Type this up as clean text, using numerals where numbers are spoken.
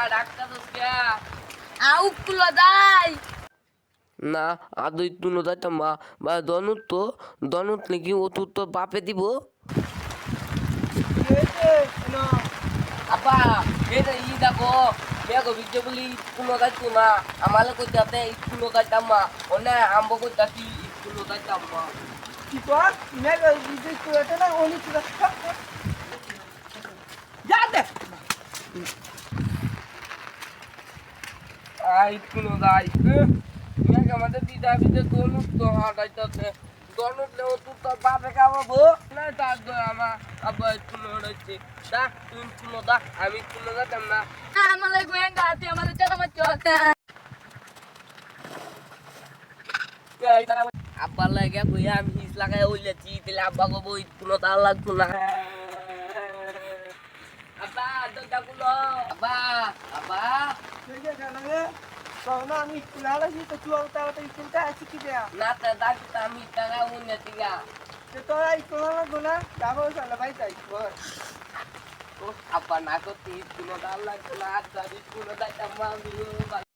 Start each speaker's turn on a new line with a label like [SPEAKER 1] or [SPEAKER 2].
[SPEAKER 1] doctor কে
[SPEAKER 2] আউ কুলো দাই
[SPEAKER 1] না আদৌ তুলো যাইতাম বা দনুত নাকি ও তো বাপে দিব আপা এটা দেখো দেখো বিদ্যে বলি স্কুল যাইতো না আমালে কইতে স্কুল যাইতাম মা ওনে আম্ব কইতাছি স্কুল যাইতাম মা
[SPEAKER 3] কি কর মেরে বিজে করতে না ওনি কি যা দে
[SPEAKER 1] স্কুল যাই মেঘ আমাদের বিদ্যে দনুত তো হাঁটাইতে দনুত লেও তো বাপে খাওয়াবো না তার আমার আব্বা স্কুল হচ্ছে দা তুমি স্কুল দা আমি স্কুল যাইতাম না
[SPEAKER 2] আমালে গোয়েন্দা আছে আমালে চাটা মারতে
[SPEAKER 1] আব্বা লাগে কইয়া আমি হিস লাগাই ওইলেছি তাহলে আব্বা কব স্কুল তার লাগতো না আব্বা দরজা খুলো আব্বা আব্বা
[SPEAKER 3] দেখে জানা রে কোন আমি কুলালা জি তো তুই তাড়াতাড়ি স্কুলটা আসি কি দেয়া
[SPEAKER 1] না তা দাদা আমি টাকা উন্নতি গা
[SPEAKER 3] তো তোরা স্কুলালা গোনা যাবো চলে ভাই যাই
[SPEAKER 1] আব্বা না করতে স্কুল তার লাগতো না স্কুল যাইতাম